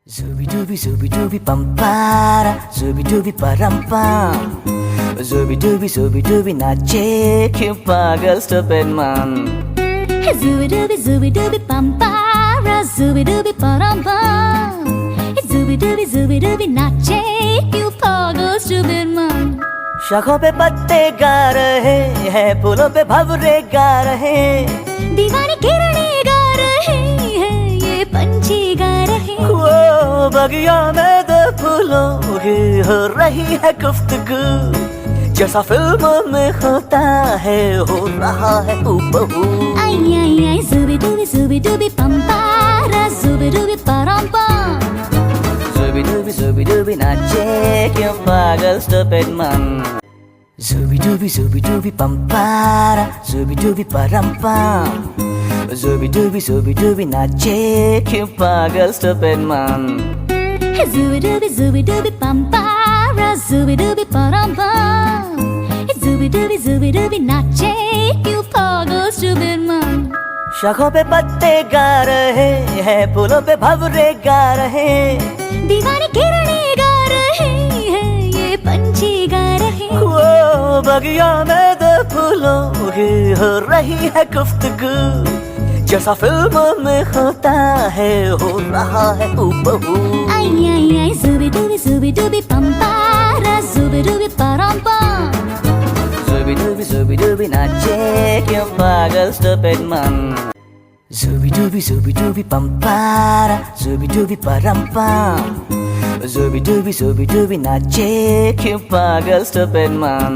Zooby dooby pam para, zooby dooby param pam. Zooby dooby nache क्यों पागल stupid man. Zooby dooby pam para, zooby dooby param pam. Zooby dooby nache क्यों पागल stupid man. शाखों पे पत्ते गा रहे हैं, फूलों पे भंवरे गा रहे, दीवानी किरणें गा रहे हैं, ये पंछी गा रहे हैं. वो बगिया में दो फूलों की हो रही है गुफ्तगू, जैसा फिल्मों में होता है हो रहा है हूबहू. आई आई आई zooby dooby pam para, zooby dooby param pam. Zooby dooby नाचे क्यों पागल stupid man. Zooby dooby pam para, zooby dooby param pam. Zooby dooby नाचे क्यों पागल stupid man. Zooby dooby pam para, zooby dooby param pam. Zooby dooby nache क्यों पागल stupid man. शाखों पे पत्ते गा रहे हैं, फूलों पे भंवरे गा रहे, दीवानी किरणें गा रहे हैं, ये पंछी गा रहे हैं. वो बगिया में दो फूलों की हो रही है गुफ्तगू, जैसा फिल्मों में होता है हो रहा है हूबहू. आई आई आई zooby dooby pam para, zooby dooby param pam. Zooby dooby नाचे क्यों पागल stupid man. Zooby dooby pam para, zooby dooby param pam. Zooby dooby नाचे क्यों पागल stupid man.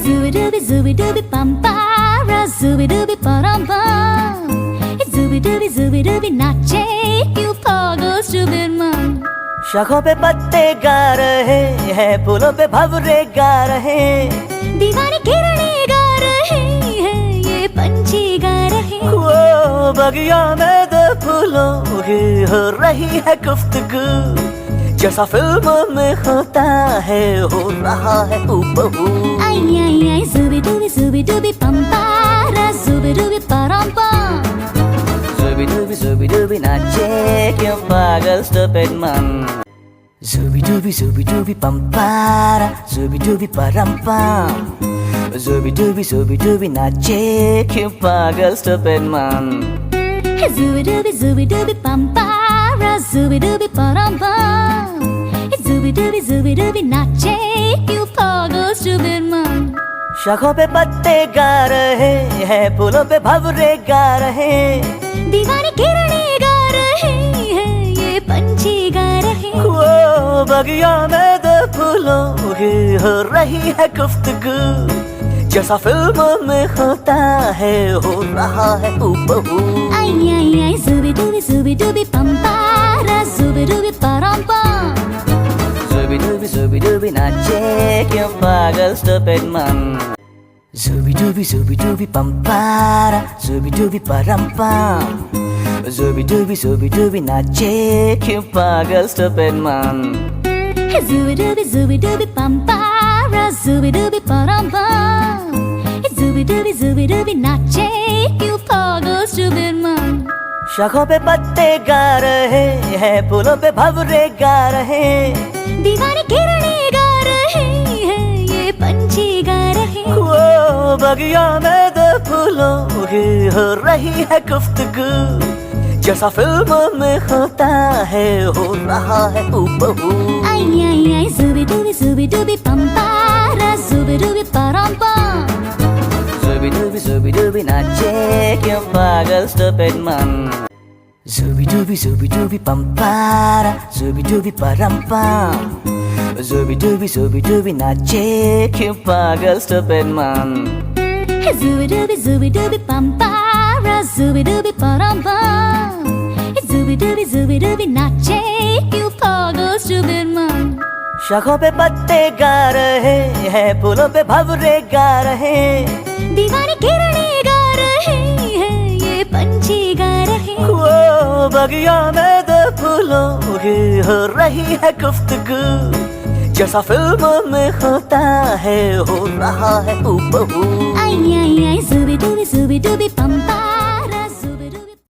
Zooby dooby pam para, zooby dooby param pam. Zooby dooby nache क्यों पागल stupid man. शाखों पे पत्ते गा रहे हैं, फूलों पे भंवरे गा रहे, दीवानी किरणें गा रहे हैं, ये पंछी गा रहे हैं. वो बगिया में दो फूलों की हो रही है गुफ्तगू, जैसा फिल्मों में होता है हो रहा है हूबहू. आई आई आई zooby dooby pam para, zooby dooby param pam. Zooby dooby नाचे क्यों पागल stupid man. Zooby dooby pam para, zooby dooby param pam. Zooby dooby नाचे क्यों पागल stupid man. Zooby dooby pam para, zooby dooby param pam. Zooby dooby nache क्यों पागल stupid man. शाखों पे पत्ते गा रहे हैं, फूलों पे भंवरे गा रहे, दीवानी किरणें गा रहे हैं, ये पंछी गा रहे हैं. वो बगिया में दो फूलों की हो रही है गुफ्तगू, जैसा फिल्मों में होता है हो रहा है हूबहू. आई आई आई zooby dooby pam para, zooby dooby param pam. Zooby dooby नाचे क्यों पागल stupid man. Zooby dooby pam para, zooby dooby param pam. Zooby dooby नाचे क्यों पागल stupid man. Zooby dooby pam para, zooby dooby param pam. Zooby dooby nache क्यों पागल stupid man. शाखों पे पत्ते गा रहे हैं, फूलों पे भंवरे गा रहे, दीवानी किरणें गा रहे हैं, ये पंछी गा रहे हैं. वो बगिया में दो फूलों की हो रही है गुफ्तगू, जैसा फिल्मों में होता है हो रहा है हूबहू. आई आई आई zooby dooby pam para, zooby dooby param pam. Zooby dooby नाचे क्यों पागल stupid man. Zooby dooby pam para, zooby dooby param pam. Zooby dooby नाचे क्यों पागल stupid man. Zooby dooby pam para, zooby dooby param pam. Zooby dooby nache क्यों पागल stupid man. शाखों पे पत्ते गा रहे हैं, फूलों पे भंवरे गा रहे, दीवानी किरणें गा रहे हैं, ये पंछी गा रहे हैं. वो बगिया में दो फूलों की हो रही है गुफ्तगू, जैसा फिल्मों में होता है हो रहा है हूबहू. आई आई आई zooby dooby pam para.